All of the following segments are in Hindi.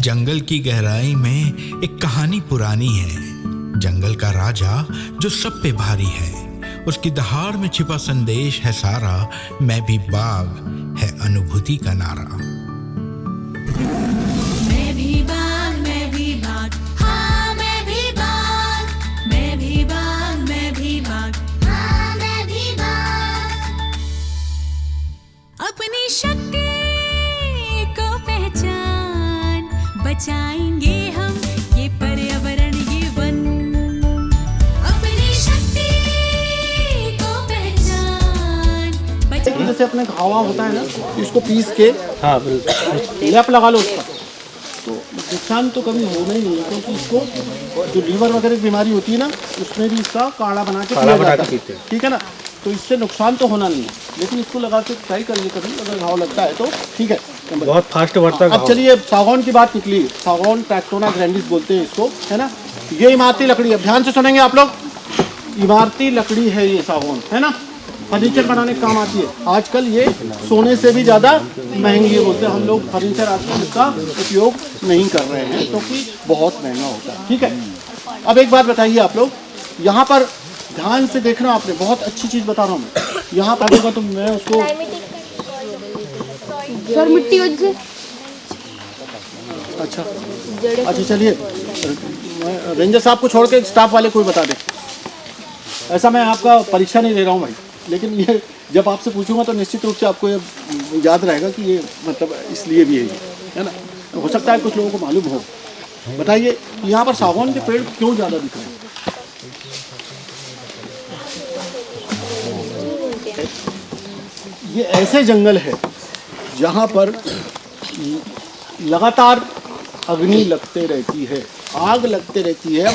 जंगल की गहराई में एक कहानी पुरानी है। जंगल का राजा जो सब पे भारी है, उसकी दहाड़ में छिपा संदेश है सारा। मैं भी बाघ है अनुभूति का नारा। मैं भी बाघ, मैं भी बाघ, हाँ मैं भी बाघ, मैं भी बाघ, मैं भी बाघ, हाँ मैं भी बाघ। अपनी शक्ति को पहचान, बचाएंगे हम ये पर्यावरण, ये वन। अपनी शक्ति को पहचान, जैसे अपने घावा होता है ना, इसको पीस के लेप लगा लो उसका, तो नुकसान तो कभी होना ही नहीं है। क्योंकि इसको जो लीवर वगैरह की बीमारी होती है ना, उसमें भी इसका काढ़ा बना के पिया जाता है, ठीक है ना। तो इससे नुकसान तो होना नहीं है, लेकिन इसको लगा के ट्राई करिए कभी, अगर घाव लगता है तो ठीक है। बहुत फास्ट बढ़ता है। अब चलिए सागौन की बात निकली। सागौन ट्रैक्टोना ग्रैंडिस बोलते हैं इसको, है ना। ये इमारती लकड़ी है, ध्यान से सुनेंगे आप लोग। इमारती लकड़ी है ये सागौन, है ना। फर्नीचर बनाने का काम आती है। आजकल ये सोने से भी ज़्यादा महंगी बोलते हैं। हम लोग फर्नीचर आजकल इसका उपयोग नहीं कर रहे हैं क्योंकि बहुत महंगा होता है, ठीक है। अब एक बात बताइए आप लोग, यहाँ पर ध्यान से देखना, आपने बहुत अच्छी चीज़ बता रहा हूँ मैं। यहाँ पर होगा तो मैं उसको सर मिट्टी वजह से। अच्छा चलिए, रेंजर साहब को छोड़ के स्टाफ वाले कोई बता दे। ऐसा मैं आपका परीक्षा नहीं ले रहा हूँ भाई, लेकिन ये जब आपसे पूछूंगा तो निश्चित रूप से आपको ये याद रहेगा कि ये मतलब इसलिए भी है ना। हो सकता है कुछ लोगों को मालूम हो। बताइए यहाँ पर सागौन के पेड़ क्यों ज़्यादा दिख रहे हैं? ये ऐसे जंगल है जहाँ पर लगातार अग्नि लगते रहती है, आग लगते रहती है,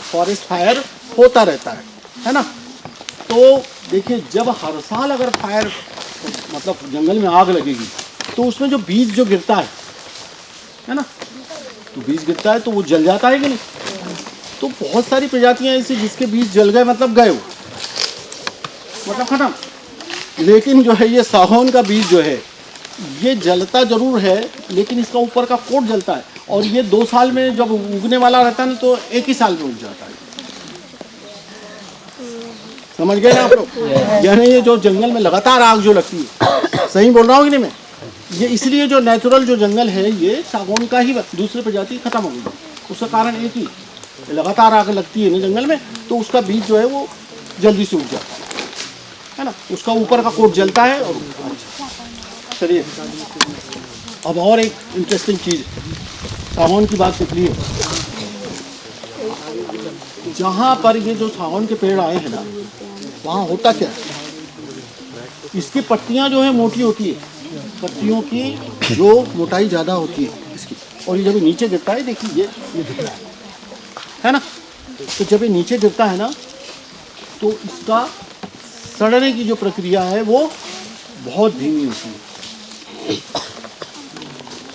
फॉरेस्ट फायर होता रहता है ना। तो देखिए, जब हर साल अगर फायर मतलब जंगल में आग लगेगी तो उसमें जो बीज जो गिरता है ना, तो बीज गिरता है तो वो जल जाता है कि नहीं। तो बहुत सारी प्रजातियां ऐसी जिसके बीज जल गए मतलब गए, वो मतलब खत्म। लेकिन जो है ये सागौन का बीज जो है ये जलता जरूर है, लेकिन इसका ऊपर का कोट जलता है। और ये 2 साल में जब उगने वाला रहता है ना, तो 1 ही साल में उग जाता है। समझ गए ना आप लोग। यानी ये जो जंगल में लगातार आग जो लगती है, सही बोल रहा हूँ कि नहीं मैं? ये इसलिए जो नेचुरल जो जंगल है ये सागौन का ही, दूसरी प्रजाति खत्म हो गई। उसका कारण एक ही, लगातार आग लगती है ना जंगल में, तो उसका बीज जो है वो जल्दी से उग जाता है ना। उसका ऊपर का कोट जलता है। और चलिए अब और एक इंटरेस्टिंग चीज़, सागौन की बात निकली है। जहाँ पर ये जो सागौन के पेड़ आए हैं ना, वहाँ होता क्या है, इसकी पत्तियाँ जो है मोटी होती है, पत्तियों की जो मोटाई ज़्यादा होती है इसकी। और ये जब नीचे गिरता है, देखिए ये दिख रहा है ना। तो जब ये नीचे गिरता है ना, तो इसका सड़ने की जो प्रक्रिया है वो बहुत धीमी होती है।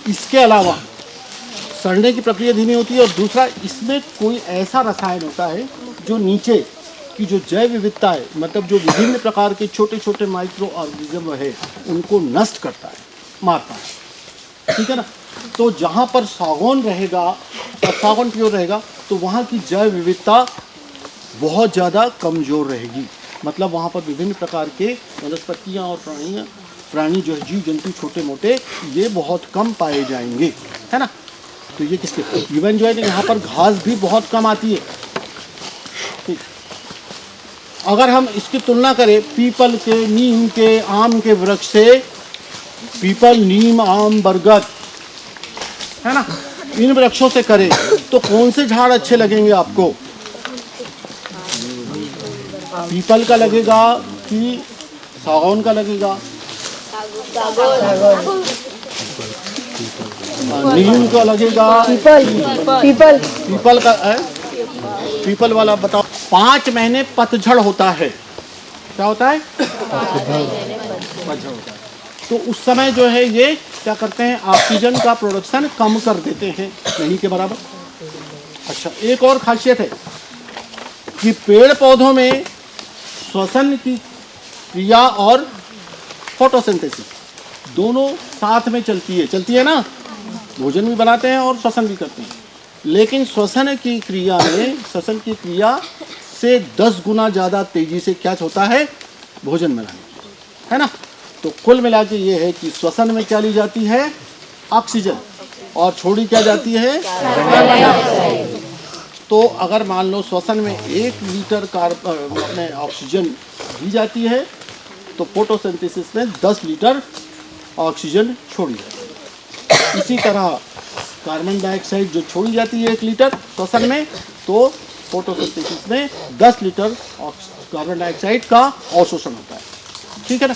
इसके अलावा सड़ने की प्रक्रिया धीमी होती है, और दूसरा इसमें कोई ऐसा रसायन होता है जो नीचे की जो जैव विविधता है, मतलब जो विभिन्न प्रकार के छोटे छोटे माइक्रो ऑर्गेनिज्म है, उनको नष्ट करता है, मारता है, ठीक है ना। तो जहाँ पर सागौन रहेगा और सागौन प्योर रहेगा, तो वहाँ की जैव विविधता बहुत ज़्यादा कमज़ोर रहेगी। मतलब वहाँ पर विभिन्न प्रकार के वनस्पतियाँ और प्राणी जो है, जीव जंतु छोटे मोटे, ये बहुत कम पाए जाएंगे, है ना। तो ये किसके, इवन जो है यहाँ पर घास भी बहुत कम आती है, ठीक। अगर हम इसकी तुलना करें पीपल के, नीम के, आम के वृक्ष से, पीपल, नीम, आम, बरगद, है ना, इन वृक्षों से करें, तो कौन से झाड़ अच्छे लगेंगे आपको? पीपल का लगेगा कि सागौन का लगेगा? नीम का लगेगा? पीपल का है। पीपल वाला बताओ। 5 महीने पतझड़ होता है। क्या होता है? पतझड़ होता है। तो उस समय जो है ये क्या करते हैं, ऑक्सीजन का प्रोडक्शन कम कर देते हैं, नहीं के बराबर। अच्छा, एक और खासियत है कि पेड़ पौधों में श्वसन की क्रिया और फोटोसिंथेसिस दोनों साथ में चलती है ना। भोजन भी बनाते हैं और श्वसन भी करते हैं। लेकिन श्वसन की क्रिया से 10 गुना ज़्यादा तेजी से क्या होता है, भोजन बनाने, है ना। तो कुल मिला के ये है कि श्वसन में क्या ली जाती है, ऑक्सीजन, और छोड़ी क्या जाती है, कार्बन डाइऑक्साइड। तो अगर मान लो श्वसन में 1 लीटर अपने ऑक्सीजन दी जाती है तो फोटोसिंथेसिस में 10 लीटर ऑक्सीजन छोड़ी जाती है। इसी तरह कार्बन डाइऑक्साइड जो छोड़ी जाती है 1 लीटर श्वसन में, तो फोटोसिंथेसिस में 10 लीटर कार्बन डाइऑक्साइड का अवशोषण होता है, ठीक है ना।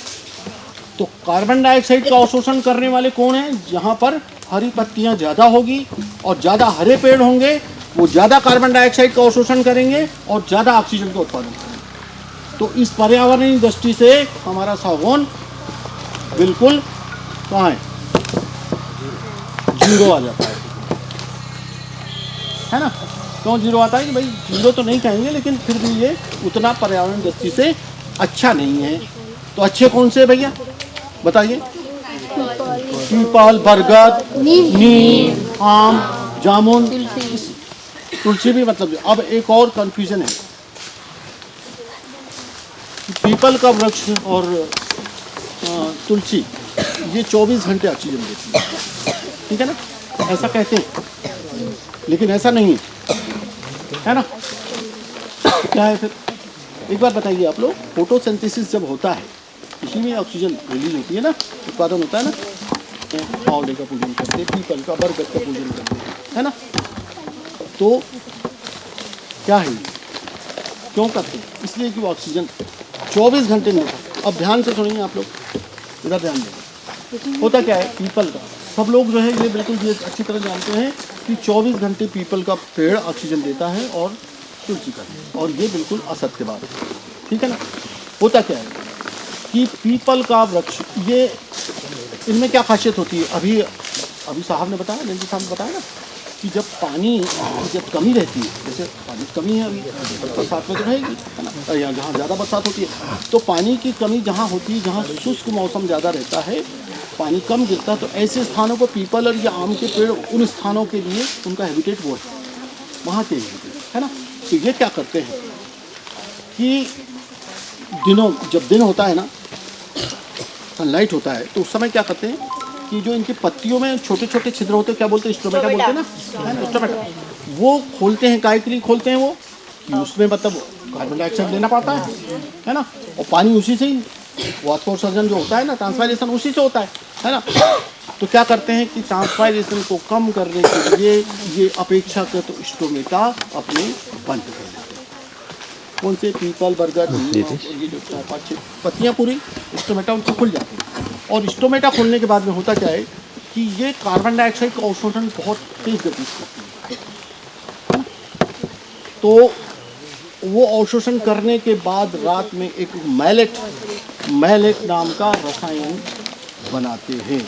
तो कार्बन डाइऑक्साइड का अवशोषण करने वाले कौन हैं, जहाँ पर हरी पत्तियाँ ज़्यादा होगी और ज़्यादा हरे पेड़ होंगे, वो ज़्यादा कार्बन डाइऑक्साइड का अवशोषण करेंगे और ज़्यादा ऑक्सीजन का उत्पादन करेंगे। तो इस पर्यावरणीय दृष्टि से हमारा सागौन बिल्कुल कहाँ है, 0 आ जाता है ना। क्यों 0 आता है कि भाई 0 तो नहीं कहेंगे, लेकिन फिर भी ये उतना पर्यावरण दृष्टि से अच्छा नहीं है। तो अच्छे कौन से भैया बताइए, पीपल, बरगद, नीम, आम, जामुन, तुलसी भी। मतलब अब एक और कंफ्यूजन है, पीपल का वृक्ष और तुलसी ये 24 घंटे ऑक्सीजन देती है, ठीक है ना, ऐसा कहते हैं, लेकिन ऐसा नहीं है ना। क्या है फिर, एक बार बताइए आप लोग, फोटोसिंथेसिस जब होता है इसी में ऑक्सीजन रिलीज होती है ना, उत्पादन होता है ना। आंवले का पूजन करते हैं, पीपल का, बरगद का पूजन करते हैं, है ना। तो क्या है, क्यों करते हैं, इसलिए कि वो ऑक्सीजन 24 घंटे में होता है। अब ध्यान से सुनिए आप लोग, इधर ध्यान दें। होता क्या है, पीपल का, सब लोग जो है ये बिल्कुल ये अच्छी तरह जानते हैं कि 24 घंटे पीपल का पेड़ ऑक्सीजन देता है और तुलसी का, और ये बिल्कुल असत्य बात है, ठीक है ना। होता क्या है कि पीपल का वृक्ष, ये इनमें क्या खासियत होती है, अभी साहब ने बताया, नंदी साहब ने बताया ना कि जब पानी जब कमी रहती है, जैसे पानी की कमी है अभी बरसात में तो रहेगी, है ना, या जहाँ ज़्यादा बरसात होती है, तो पानी की कमी जहाँ होती है, जहाँ शुष्क मौसम ज़्यादा रहता है, पानी कम गिरता है, तो ऐसे स्थानों पर पीपल और या आम के पेड़ उन स्थानों के लिए उनका हैबिटेट वो है, वहाँ के लिए, है ना। तो ये क्या करते हैं कि जब दिन होता है ना, सनलाइट होता है, तो उस समय क्या करते हैं कि जो इनकी पत्तियों में छोटे छोटे छिद्र होते हैं, क्या बोलते हैं, स्टोमेटा बोलते हैं ना, है ना, स्टोमेटा, वो खोलते हैं। काय के लिए खोलते हैं वो, कि उसमें मतलब कार्बन डाइऑक्साइड लेना पड़ता है ना, और पानी उसी से ही, वाष्पोत्सर्जन जो होता है ना, ट्रांसपायरेशन उसी से होता है ना। तो क्या करते हैं कि ट्रांसपायरेशन को कम करने के लिए ये अपेक्षाकृत स्टोमेटा अपने बंद कर देते हैं। कौन से, पीपल, बरगद, ये जो 4-5-6 पत्तियाँ पूरी स्टोमेटा उनको खुल जाती है। और स्टोमेटा खुलने के बाद में होता क्या है कि ये कार्बन डाइऑक्साइड का अवशोषण बहुत तेज गति से करती है, तो वो अवशोषण करने के बाद रात में एक मैलेट नाम का रसायन बनाते हैं।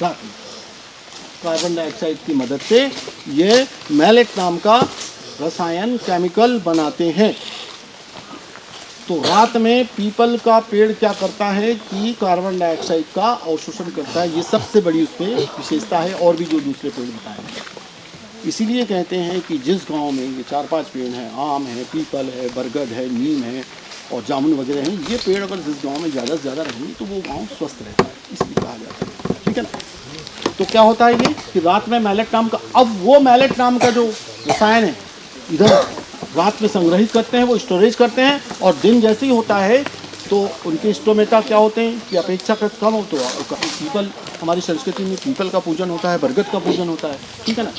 रात में कार्बन डाइऑक्साइड की मदद से ये मैलेट नाम का रसायन, केमिकल बनाते हैं। तो रात में पीपल का पेड़ क्या करता है कि कार्बन डाइऑक्साइड का अवशोषण करता है, ये सबसे बड़ी उसमें विशेषता है, और भी जो दूसरे पेड़ बताए हैं। इसीलिए कहते हैं कि जिस गांव में ये 4-5 पेड़ हैं, आम है, पीपल है, बरगद है, नीम है और जामुन वगैरह हैं, ये पेड़ अगर जिस गांव में ज़्यादा से ज़्यादा रहेंगे तो वो गांव स्वस्थ रहता है, इसलिए कहा जाता है, ठीक है ना। तो क्या होता है ये कि रात में मैलेट नाम का, अब वो मैलेट नाम का जो रसायन है इधर रात में संग्रहित करते हैं, वो स्टोरेज करते हैं, और दिन जैसे ही होता है तो उनके स्टोमेटा क्या होते हैं कि अपेक्षाकृत कम हो। तो पीपल, हमारी संस्कृति में पीपल का पूजन होता है, बरगद का पूजन होता है, ठीक है ना।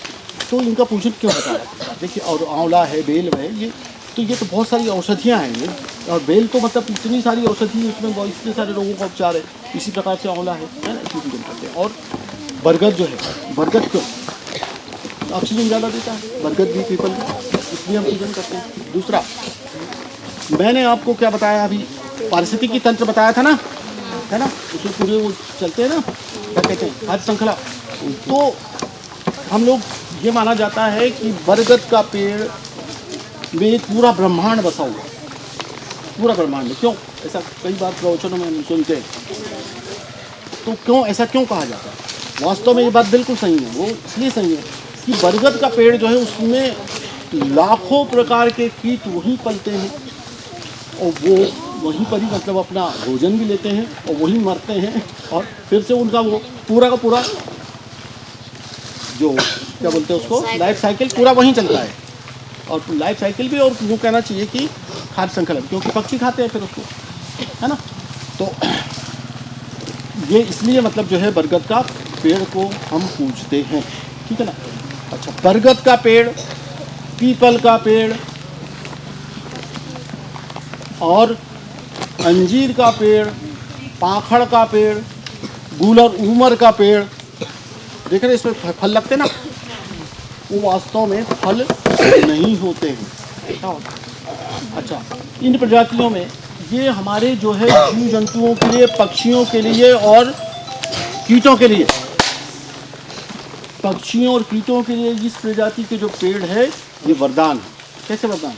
तो इनका पूजन क्यों होता है, देखिए, और आंवला है, बेल है, ये तो बहुत सारी औषधियाँ हैं ये, और बेल तो मतलब इतनी सारी औषधि है, उसमें इतने सारे रोगों का उपचार है। इसी प्रकार से आंवला है ना, इसकी पूजन करते हैं। और बरगद जो है, बरगद क्यों, ऑक्सीजन ज़्यादा देता है, बरगद भी पीपल भी, इसलिए हम पूजन करते हैं। दूसरा, मैंने आपको क्या बताया अभी, पारिस्थितिकी तंत्र बताया था ना, है ना, उसमें पूरे वो चलते हैं ना, क्या कहते हैं, खाद्य श्रृंखला। तो हम लोग ये माना जाता है कि बरगद का पेड़ में पूरा ब्रह्मांड बसा हुआ, पूरा ब्रह्मांड। क्यों ऐसा, कई बार प्रवचनों में हम सुनते हैं, तो क्यों ऐसा क्यों कहा जाता है, वास्तव में ये बात बिल्कुल सही है। वो इसलिए सही है कि बरगद का पेड़ जो है उसमें लाखों प्रकार के कीट वहीं पलते हैं और वो वहीं पर ही मतलब अपना भोजन भी लेते हैं और वहीं मरते हैं और फिर से उनका वो पूरा का पूरा जो क्या बोलते हैं उसको लाइफ साइकिल पूरा वहीं चलता है। और लाइफ साइकिल भी और यूँ कहना चाहिए कि खाद्य श्रृंखला, क्योंकि पक्षी खाते हैं फिर उसको, है ना। तो ये इसलिए मतलब जो है बरगद का पेड़ को हम पूजते हैं, ठीक है ना। अच्छा, बरगद का पेड़, पीपल का पेड़ और अंजीर का पेड़, पाखड़ का पेड़, गूलर उमर का पेड़, देख रहे इसमें फल लगते ना, वो वास्तव में फल नहीं होते हैं। क्या होता है? अच्छा, इन प्रजातियों में ये हमारे जो है जीव जंतुओं के लिए, पक्षियों के लिए और कीटों के लिए, पक्षियों और कीटों के लिए इस प्रजाति के जो पेड़ है ये वरदान है। कैसे वरदान?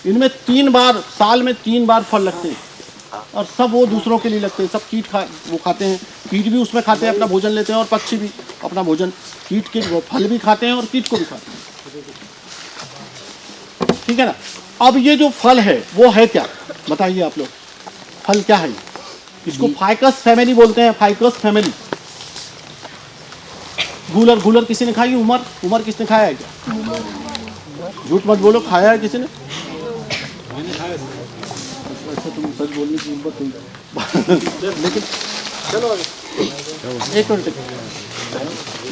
इनमें 3 बार साल में 3 बार फल लगते हैं और सब वो दूसरों के लिए लगते हैं। सब कीट वो खाते हैं, कीट भी उसमें खाते हैं, अपना भोजन लेते हैं, और पक्षी भी अपना भोजन कीट के वो फल भी खाते हैं और कीट को भी खाते हैं, ठीक है ना। अब ये जो फल है वो है क्या, बताइए आप लोग, फल क्या है? इसको फाइकस फैमिली बोलते हैं, फाइकस फैमिली। गूलर, गूलर किसी ने खाई? उमर, उमर किसने खाया है क्या? झूठ मत बोलो, खाया है किसी ने? अच्छा, तुम सच बोलने की हिम्मत हुई लेकिन चलो आगे। एक मिनट,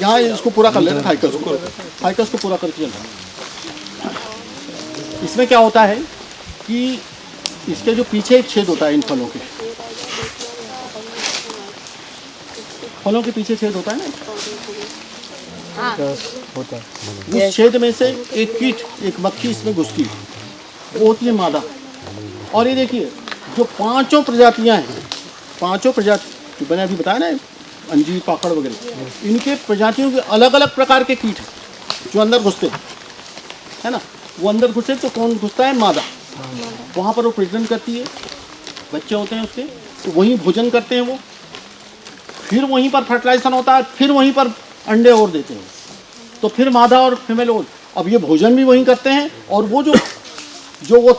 यहाँ इसको पूरा कर लेना, फाइकस को, फाइकस को पूरा करके चलना। इसमें क्या होता है कि इसके जो पीछे एक छेद होता है, इन फलों के, फलों के पीछे छेद होता है ना, होता है। उस छेद में से एक कीट, एक मक्खी इसमें घुसती है, वो होती है मादा। और ये देखिए जो 5 प्रजातियां हैं, 5 प्रजाति मैंने अभी बताया ना, अंजीर, पाकड़ वगैरह, इनके प्रजातियों के अलग अलग प्रकार के कीट हैं जो अंदर घुसते हैं, है ना। वो अंदर घुसे तो कौन घुसता है? मादा। वहाँ पर वो प्रजनन करती है, बच्चे होते हैं उसके, तो वहीं भोजन करते हैं वो, फिर वहीं पर फर्टिलाइजेशन होता है, फिर वहीं पर अंडे और देते हैं, तो फिर मादा और फीमेल और, अब ये भोजन भी वहीं करते हैं। और वो जो वो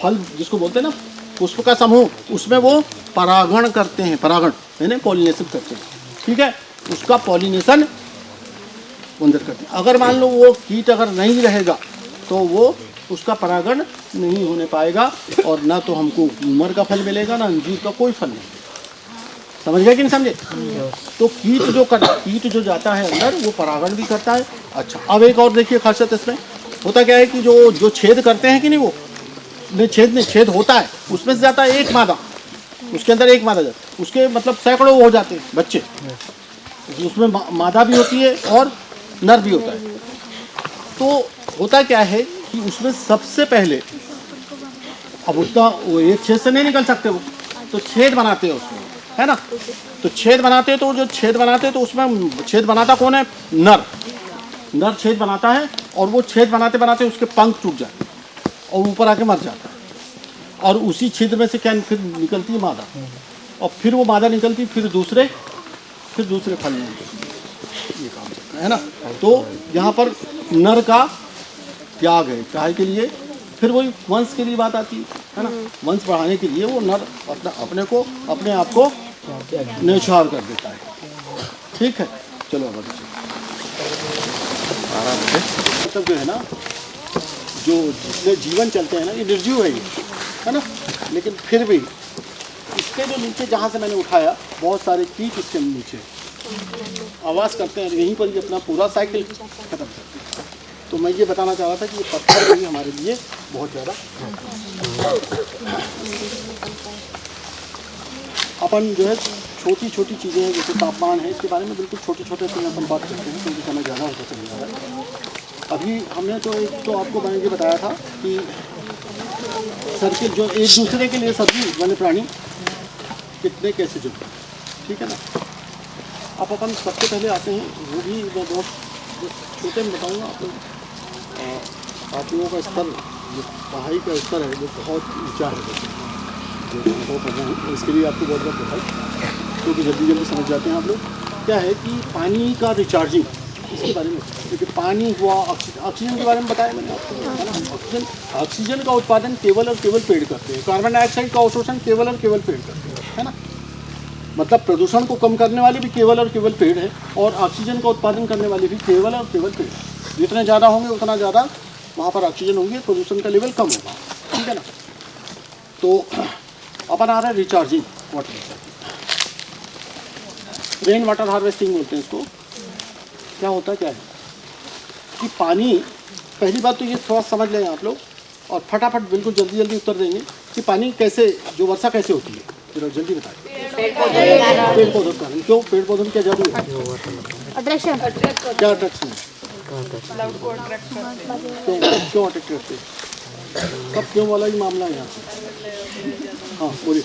फल जिसको बोलते हैं ना, पुष्प का समूह, उसमें वो परागण करते हैं, परागण यानी पॉलिनेशन करते हैं, ठीक है। उसका पॉलिनेशन अंदर करते हैं। अगर मान लो वो कीट अगर नहीं रहेगा तो वो उसका परागण नहीं होने पाएगा और ना तो हमको उमर का फल मिलेगा, ना अंजीर का कोई फल नहीं। समझ गए कि नहीं समझे? तो कीट जो जाता है अंदर वो परागण भी करता है। अच्छा, अब एक और देखिए खासियत इसमें होता क्या है कि जो छेद करते हैं कि नहीं, वो नहीं छेद होता है, उसमें से जाता है एक मादा, उसके अंदर एक मादा जाता, उसके मतलब सैकड़ों हो जाते हैं बच्चे, उसमें मादा भी होती है और नर भी होता है। तो होता क्या है कि उसमें सबसे पहले, अब उतना वो एक छेद से नहीं निकल सकते वो, तो छेद बनाते हैं उसमें, है ना। तो छेद बनाते हैं, तो जो छेद बनाते हैं तो उसमें छेद बनाता कौन है? नर छेद बनाता है, और वो छेद बनाते बनाते उसके पंख टूट जाते हैं और ऊपर आके मर जाता है, और उसी छेद में से क्या फिर निकलती है? मादा। और फिर वो मादा निकलती फिर दूसरे फल में, ये काम चलता है ना। तो यहाँ पर नर का त्याग है, काहे के लिए? फिर वही वंश के लिए बात आती है ना, वंश बढ़ाने के लिए वो नर अपने आप को न्यौछावर कर देता है, ठीक है। चलो अब मतलब जो है ना, जो जितने जीवन चलते हैं ना, ये निर्जीव है ये, है ना। लेकिन फिर भी इसके जो नीचे जहाँ से मैंने उठाया, बहुत सारे कीट इसके नीचे आवाज़ करते हैं, यहीं पर ही अपना पूरा साइकिल खत्म करते हैं। तो मैं ये बताना चाह रहा था कि ये पत्थर भी हमारे लिए बहुत ज़्यादा, अपन जो है छोटी छोटी चीज़ें हैं, जैसे तापमान है, इसके बारे में बिल्कुल छोटे छोटे से अपन बात करते हैं, क्योंकि समय ज़्यादा होता चल जा रहा है। अभी हमने तो एक तो आपको मैंने ये बताया था कि सर्किल जो एक दूसरे के लिए सभी वन्य प्राणी कितने कैसे जुड़ते हैं, ठीक है ना। अब अपन सबसे पहले आते हैं, वो भी मैं बहुत छोटे में बताऊँगा आप लोगों का स्तर, जो पढ़ाई का स्तर है वो बहुत ऊंचा है, जो कर रहे हैं, इसके लिए आपको बहुत बहुत बधाई, क्योंकि जल्दी समझ जाते हैं आप लोग। क्या है कि पानी का रिचार्जिंग, इसके बारे में क्योंकि पानी हुआ, ऑक्सीजन के बारे में बताया मैंने आपको, है ना। ऑक्सीजन का उत्पादन केवल और केवल पेड़ करते हैं, कार्बन डाइऑक्साइड का अवशोषण केवल और केवल पेड़ करते हैं, है ना। मतलब प्रदूषण को कम करने वाले भी केवल और केवल पेड़ है, और ऑक्सीजन का उत्पादन करने वाले भी केवल और केवल पेड़। जितने ज़्यादा होंगे उतना ज़्यादा वहाँ पर ऑक्सीजन होंगे, प्रदूषण का लेवल कम होगा, ठीक है ना। तो अपन आ रहा है recharging water, rain water harvesting बोलते हैं इसको। क्या होता है, क्या है कि पानी, पहली बात तो ये थोड़ा समझ लें आप लोग, और फटाफट बिल्कुल जल्दी जल्दी उत्तर देंगे कि पानी कैसे, जो वर्षा कैसे होती है, जरा जल्दी बताइए। पेड़ पौधों का कारण। क्यों, पेड़ पौधों में क्या जादू है? अट्रैक्शन। क्या अट्रैक्शन है? क्यों अट्रैक्ट करते हैं? सब क्यों वाला ही मामला है यहाँ पे। हाँ बोलिए।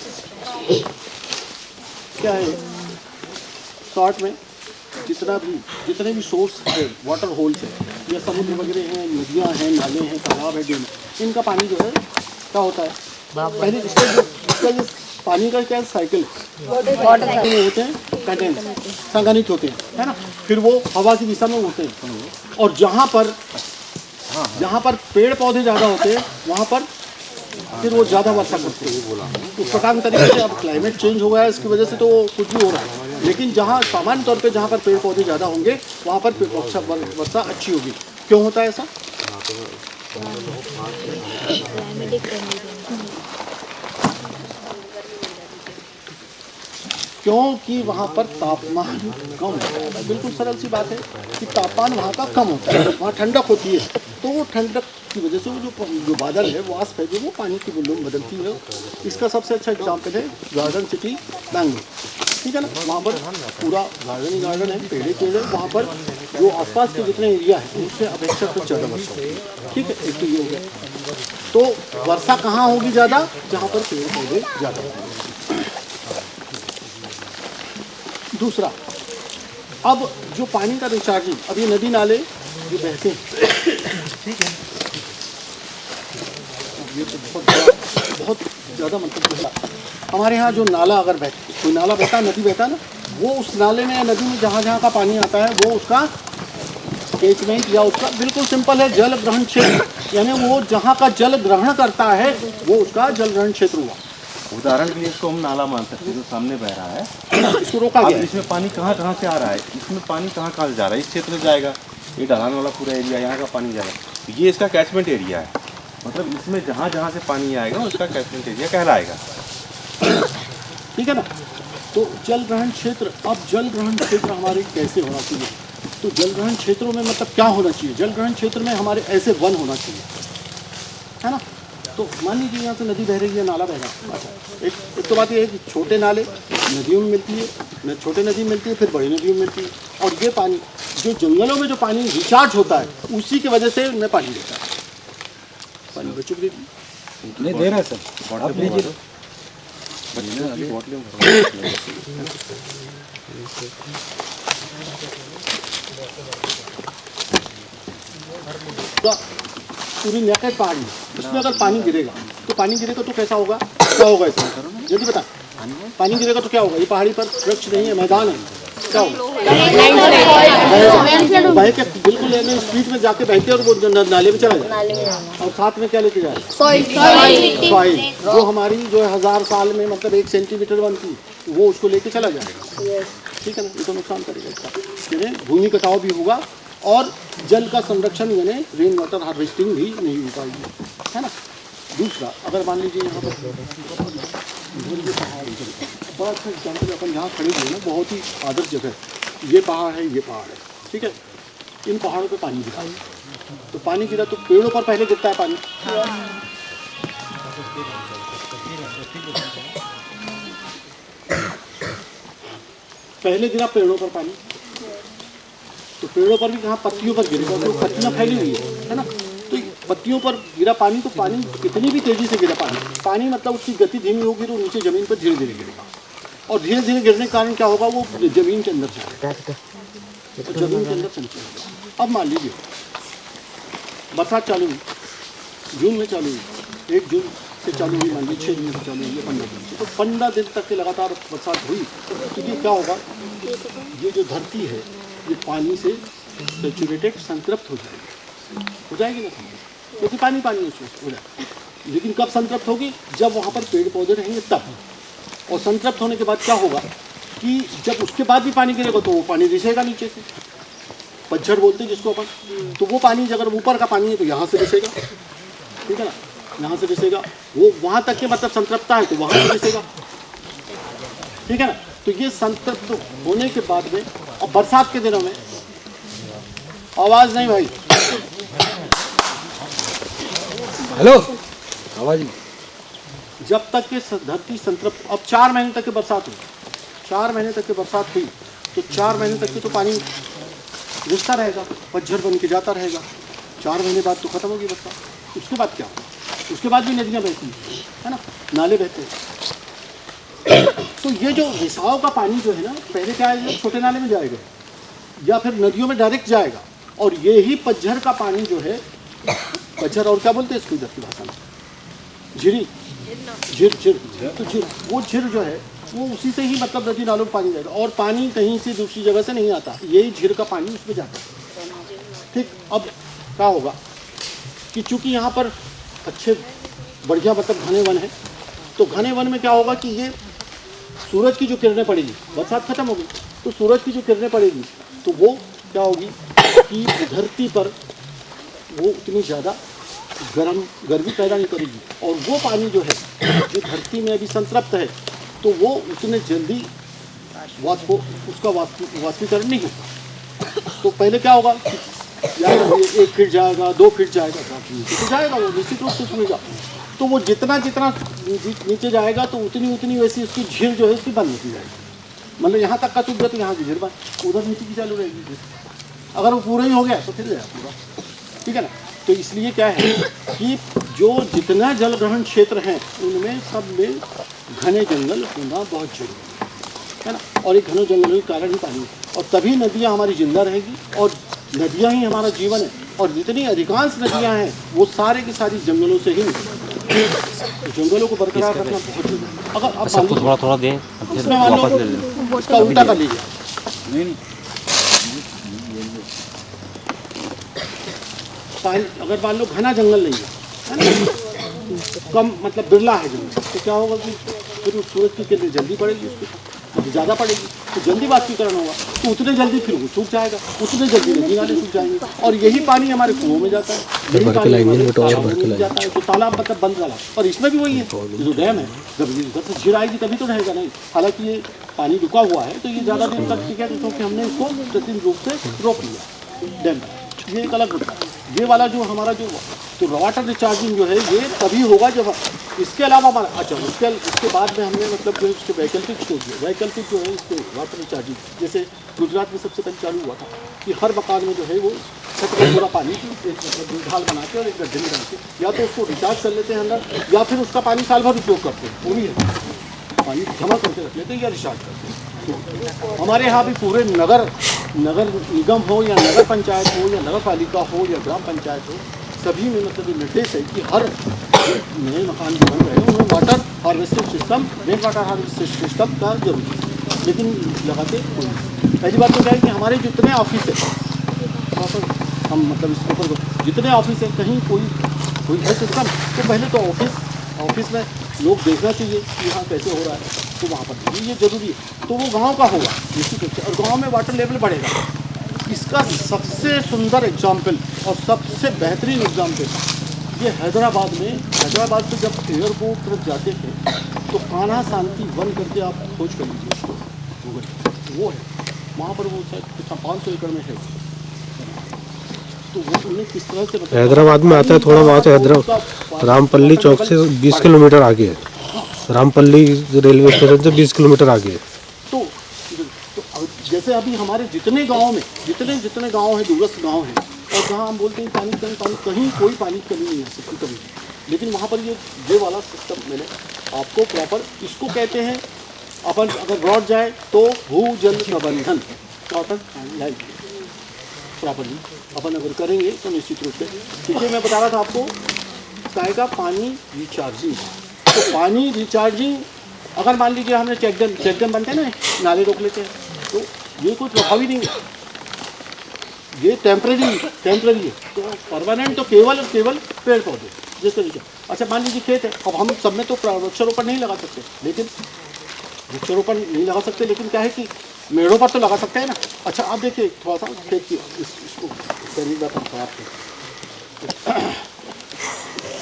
क्या है, शॉर्ट में जितने भी सोर्स है, वाटर होल्स है, या समुद्र वगैरह हैं, नदियाँ हैं, नाले हैं, तालाब है, डैम, इनका पानी जो है क्या होता है, पहले इसका जो पानी का क्या साइकिल होते हैं, कंटेंट संघनित होते हैं, है ना। फिर वो हवा की दिशा में उड़ते हैं, और जहाँ पर पेड़ पौधे ज़्यादा होते हैं वहाँ पर फिर वो ज़्यादा वर्षा करते हैं। उस प्रकार तरीके से अब क्लाइमेट चेंज हो गया है, इसकी वजह से तो कुछ भी हो रहा है, लेकिन जहाँ सामान्य तौर पे जहाँ पर पेड़ पौधे ज़्यादा होंगे वहाँ पर वर्षा अच्छी होगी। क्यों होता है ऐसा? क्योंकि वहाँ पर तापमान कम होता है। बिल्कुल सरल सी बात है कि तापमान वहाँ का कम होता है, वहाँ ठंडक होती है, तो वो ठंडक की वजह से वो जो बादल है, वाष्प है, जो वो पानी की बूंदों में बदलती है। इसका सबसे अच्छा एग्जाम्पल है गार्डन सिटी बैंगलोर, ठीक है ना। वहाँ पर पूरा गार्डन है, पेड़ है, वहाँ पर जो आसपास के जितने एरिया है उससे अपेक्षाकृत ज़्यादा वर्षा होगी, ठीक है। एक तो ये हो गया। तो वर्षा कहाँ होगी ज़्यादा? जहाँ पर पेड़ पौधे ज़्यादा होंगे। दूसरा, अब जो पानी का रिचार्जिंग, अब ये नदी नाले जो बहते हैं, ठीक है, ये तो बहुत ज़्यादा मतलब हमारे यहाँ जो नाला अगर बहता, कोई नाला बहता, नदी बहता ना, वो उस नाले में या नदी में जहाँ जहाँ का पानी आता है वो उसका कैचमेंट, या उसका बिल्कुल सिंपल है जल ग्रहण क्षेत्र, यानी वो जहाँ का जल ग्रहण करता है वो उसका जल ग्रहण क्षेत्र हुआ। उदाहरण के लिए इसको हम नाला मान सकते हैं, जो सामने बह रहा है, इसको रोका गया है। इसमें पानी कहाँ से आ रहा है, इसमें पानी कहाँ जा रहा है, इस क्षेत्र में जाएगा, ये ढलान वाला पूरा एरिया, यहाँ का पानी जाएगा, ये इसका कैचमेंट एरिया है। मतलब इसमें जहाँ से पानी आएगा उसका कैचमेंट एरिया कहलाएगा, ठीक है ना। तो जल ग्रहण क्षेत्र, अब जल ग्रहण क्षेत्र हमारे कैसे होना चाहिए? तो जल ग्रहण क्षेत्रों में मतलब क्या होना चाहिए? जल ग्रहण क्षेत्र में हमारे ऐसे वन होना चाहिए, है ना। तो मान लीजिए यहाँ से नदी बह रही है, नाला बह रहा है। अच्छा, एक तो बात ये है कि छोटे नाले नदियों में मिलती है, छोटे नदी में मिलती है, फिर बड़ी नदियों में मिलती है, और ये पानी जो जंगलों में जो पानी रिचार्ज होता है उसी की वजह से उनमें पानी देता है। पानी बच्चों को नहीं दे रहा है सर, आप लीजिए। पूरी नेकेड पहाड़ी, उसमें अगर पानी गिरेगा तो कैसा होगा? क्या होगा इसमें जल्दी बता। पानी गिरेगा तो क्या होगा? ये पहाड़ी पर वृक्ष नहीं है, मैदान है, क्या होगा? बह के बिल्कुल स्पीड में जाके बहते और वो नाले में चला जाए, और साथ में क्या लेके जाए? सॉइल, जो हमारी जो 1000 साल में मतलब 1 सेंटीमीटर बनती वो उसको लेके चला जाएगा, ठीक है ना। ये तो नुकसान करेगा इसका, यानी भूमि कटाव भी होगा और जल का संरक्षण यानी रेन वाटर हार्वेस्टिंग भी नहीं हो पाएगी, है ना। दूसरा, अगर मान लीजिए यहाँ पर पहाड़, बड़ा अच्छा एग्जाम्पल, अपन यहाँ खड़े हुए ना, बहुत ही आदर्श जगह, ये पहाड़ है, ये पहाड़ है, ठीक है। इन पहाड़ों पे पानी गिरा, तो पानी गिरा तो पेड़ों पर पहले गिरता है पानी, पहले गिरा पेड़ों पर पानी, तो पेड़ों पर भी कहाँ, पत्तियों पर गिरेगा, तो पत्तियाँ फैली हुई है ना। तो पत्तियों पर गिरा पानी, तो पानी कितनी भी तेजी से गिरा पानी मतलब उसकी गति धीमी होगी तो नीचे ज़मीन पर धीरे धीरे गिरेगा, और धीरे धीरे गिरने के कारण क्या होगा, वो ज़मीन के अंदर जाएगा, तो ज़मीन के अंदर संचय होगा। अब मान लीजिए बरसात चालू हुई, जून में चालू हुई, 1 जून से चालू हुई, मान लीजिए 6 दिन से चालू हुई है 15 दिन से, तो 15 दिन तक के लगातार बरसात हुई तो ये क्या होगा, ये जो धरती है ये पानी से सेचुरेटेड, संतृप्त हो जाएगी ना, क्योंकि पानी पानी उसमें हो जाएगा। लेकिन कब संतृप्त होगी, जब वहाँ पर पेड़ पौधे रहेंगे तब। और संतृप्त होने के बाद क्या होगा कि जब उसके बाद भी पानी गिरेगा तो वो पानी रिसेगा नीचे से, पतझड़ बोलते हैं जिसको अपन, तो वो पानी अगर ऊपर का पानी है तो यहाँ से रिसेगा, ठीक है ना, यहाँ से रिसेगा, वो वहाँ तक के मतलब संतृप्तता है तो वहाँ से रिसेगा, ठीक है ना। तो ये संतृप्त होने के बाद में, और बरसात के दिनों में, आवाज़ नहीं भाई, हेलो, आवाज जब तक के धरती संतृप्त, अब 4 महीने तक की बरसात हुई, 4 महीने तक की बरसात हुई तो 4 महीने तक के तो पानी रिसता रहेगा, पतझड़ बन के जाता रहेगा। 4 महीने बाद तो खत्म होगी बरसात। उसके बाद क्या होगा, उसके बाद भी नदियाँ बहती है ना, नाले बहते हैं। तो ये जो रिसाव का पानी जो है ना, पहले क्या है, छोटे नाले में जाएगा या फिर नदियों में डायरेक्ट जाएगा, और ये ही पतझड़ का पानी जो है, पतझड़ और क्या बोलते हैं इसको इधर की भाषा में, झिरी, झिर, तो झिर, वो झिर जो है वो उसी से ही मतलब नदी नालों में पानी जाएगा, और पानी कहीं से दूसरी जगह से नहीं आता, यही झिर का पानी उसमें जाता है, ठीक। अब क्या होगा कि चूंकि यहाँ पर अच्छे बढ़िया मतलब घने वन है, तो घने वन में क्या होगा कि ये सूरज की जो किरणें पड़ेगी, बरसात खत्म होगी तो सूरज की जो किरणें पड़ेगी तो वो क्या होगी कि धरती पर वो उतनी ज़्यादा गर्मी पैदा नहीं करेगी, और वो पानी जो है जो धरती में अभी संतृप्त है तो वो उतने जल्दी उसका वाष्पीकरण नहीं होगा। तो पहले क्या होगा कि या 1 फीट जाएगा, 2 फीट जाएगा, तो जाएगा वो निश्चित रूप से उसमें जा, तो वो जितना नीचे जाएगा तो उतनी वैसी उसकी झील जो है उसकी बंद होती जाएगी। मतलब यहाँ तक का सूख गया तो यहाँ की झील बंद, उधर नीचे की चालू रहेगी। अगर वो पूरा ही हो गया तो फिर जाएगा पूरा, ठीक है ना। तो इसलिए क्या है कि जो जितना जल ग्रहण क्षेत्र हैं उनमें सब में घने जंगल होना बहुत जरूरी है ना, और एक घने जंगल के कारण ही पानी, और तभी नदियाँ हमारी जिंदा रहेगी, और नदियाँ ही हमारा जीवन है, और जितनी अधिकांश नदियाँ हैं वो सारे की सारी जंगलों से ही, जंगलों को बरकरार रखना बहुत जरूरी है। अगर आप सबको थोड़ा थोड़ा दें, इसमें मान लो उसका उल्टा कर लीजिए, नहीं अगर मान लो घना जंगल नहीं है ना, कम मतलब बिरला है जंगल, तो क्या होगा कि फिर उस सूरज की किरणें जल्दी पड़ेगी, उसकी ज़्यादा पड़ेगी तो जल्दी वाष्पीकरण होगा, तो उतने जल्दी फिर वो सूख जाएगा, उतने जल्दी नदी नाले सूख जाएंगे, और यही पानी हमारे कुओं में जाता है, यही पानी हमारे तालाबों में जाता है, तो तालाब मतलब बंद तालाब, और इसमें भी वही है, जो डैम है जब इधर से झील आएगी तभी तो रहेगा नहीं। हालांकि ये पानी रुका हुआ है तो ये ज़्यादा दिन तक ठीक है, क्योंकि हमने इसको कृत्रिम रूप से रोक लिया डैम, ये एक अलग होता है। ये वाला जो हमारा जो तो वाटर रिचार्जिंग जो है ये तभी होगा जब, इसके अलावा हमारा अच्छा उसके बाद में हमने मतलब जो इसके वैकल्पिक सोच दिया, वैकल्पिक जो है इसके वाटर रिचार्जिंग, जैसे गुजरात में सबसे पहले चालू हुआ था कि हर मकान में जो है वो छत में पूरा पानी एक मतलब ढाल बना के और एक गड्ढे में डाल के या तो उसको रिचार्ज कर लेते हैं अंदर, या फिर उसका पानी साल भर उपयोग करते हैं, वो भी है पानी जमा करके रख लेते हैं या रिचार्ज करते हैं। तो हमारे यहाँ भी पूरे नगर निगम हो या नगर पंचायत हो या नगर पालिका हो या ग्राम पंचायत हो, सभी में मतलब ये निर्देश है कि हर नए मकान जो बन रहे हैं उन्हें water harvesting system, rain water harvesting system का जरूरी है, लेकिन लगाते कोई नहीं। पहली बात तो क्या है कि हमारे जितने ऑफिस है, हम मतलब इसके ऊपर जितने ऑफिस हैं कहीं कोई है सिस्टम, तो पहले तो ऑफिस में लोग देखना चाहिए कि यहाँ कैसे हो रहा है, तो वहाँ पर ये जरूरी है। तो वो गांव का होगा निश्चित रूप से, और गांव में वाटर लेवल बढ़ेगा। इसका सबसे सुंदर एग्जाम्पल और सबसे बेहतरीन एग्जाम्पल ये हैदराबाद से जब एयरपोर्ट तरफ जाते थे तो कान्हा शांति वन करके आप खोज कर लीजिए उसको, वो है वहाँ पर, वो शायद 500 एकड़ में है। तो वो उन्हें किस तरह से हैदराबाद में आता है थोड़ा, वहाँ से हैदराबाद रामपल्ली चौक से 20 किलोमीटर आगे है, रामपल्ली रेलवे स्टेशन से 20 किलोमीटर आगे है। तो जैसे अभी हमारे जितने गाँव में जितने गाँव हैं, दूरस्थ गाँव हैं, और जहाँ हम बोलते हैं पानी कहीं कोई पानी की कमी नहीं आ सकती कभी, लेकिन वहाँ पर ये वाला सिस्टम मैंने आपको प्रॉपर, इसको कहते हैं अपन अगर ब्रॉड जाए तो भूजल प्रबंधन, वाटर लाइफ प्रॉपरली अपन अगर करेंगे तो निश्चित रूप से, क्योंकि मैं बता रहा था आपको एक आएगा पानी रिचार्जिंग। तो पानी रिचार्जिंग अगर मान लीजिए हमने चेक डैम बनते हैं ना, नाले रोक लेते हैं, तो ये कोई प्रभावी नहीं है, ये टेम्परेरी है। तो परमानेंट तो केवल और केवल पेड़ पौधे जिस तरीके। अच्छा मान लीजिए खेत है, अब हम सब में तो वृक्षारोपण नहीं लगा सकते, लेकिन वृक्षारोपण नहीं लगा सकते, लेकिन क्या है कि मेड़ों पर तो लगा सकते हैं ना। अच्छा आप देखिए थोड़ा सा खेत की इसको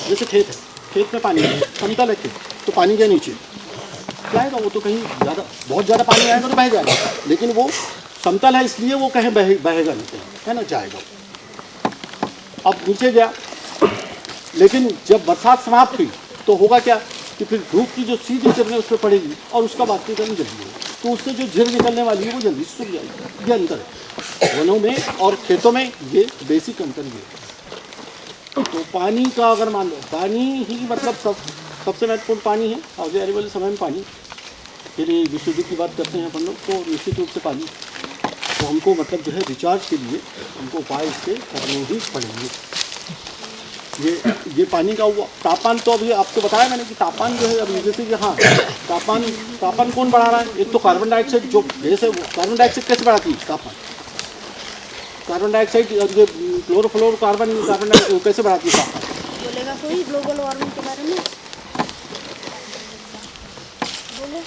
जैसे खेत है, खेत में पानी है, समतल है खेत, तो पानी के नीचे जाएगा वो, तो कहीं ज़्यादा बहुत ज़्यादा पानी आएगा तो बह जाएगा, लेकिन वो समतल है इसलिए वो कहीं बहेगा नहीं, है ना, जाएगा। अब नीचे गया, लेकिन जब बरसात समाप्त हुई तो होगा क्या कि फिर धूप की जो सीधी किरणें उस पर पड़ेगी और उसका वाष्पीकरण जल्दी होगा, तो उससे जो झिर निकलने वाली है वो जल्दी सूख जाएगी। ये अंतर है वनों में और खेतों में, ये बेसिक अंतर ये है। तो पानी का अगर मान लो, पानी ही मतलब सबसे महत्वपूर्ण पानी है। आगे आने वाले समय में पानी के लिए विश्व युद्ध की बात करते हैं अपन लोग, तो निश्चित रूप से पानी तो हमको मतलब जो है रिचार्ज के लिए हमको उपाय इसके करने ही पड़ेंगे। ये पानी का तापमान तो अभी आपको बताया मैंने कि तापमान जो है अभी जैसे कि हाँ तापमान कौन बढ़ा रहा है? एक तो कार्बन डाइऑक्साइड जो गैस है, वो कार्बन डाइऑक्साइड कैसे बढ़ाती है तापमान? कार्बन डाइऑक्साइड और ये क्लोरोफ्लोरोकार्बन कैसे बढ़ाती है तापमान? बोलेगा कोई ग्लोबल वार्मिंग के बारे में? बोलो।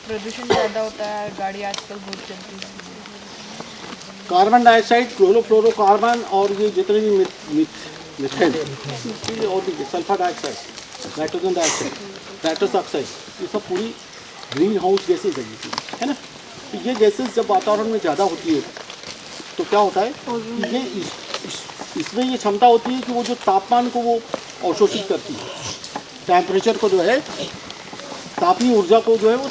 प्रदूषण ज़्यादा होता है, गाड़ी आजकल बहुत चलती है। कार्बन डाइऑक्साइड, क्लोरोफ्लोरोकार्बन और ये जितने भी मिथेन और भी sulphur dioxide, nitrogen dioxide, nitrous oxide, ये सब पूरी ग्रीन हाउस गैसेज है ना। तो ये गैसेज जब वातावरण में ज़्यादा होती है तो क्या होता है कि ये इसमें ये क्षमता होती है कि वो जो तापमान को वो अवशोषित करती है, टेम्परेचर को जो है, तापीय ऊर्जा को जो है वो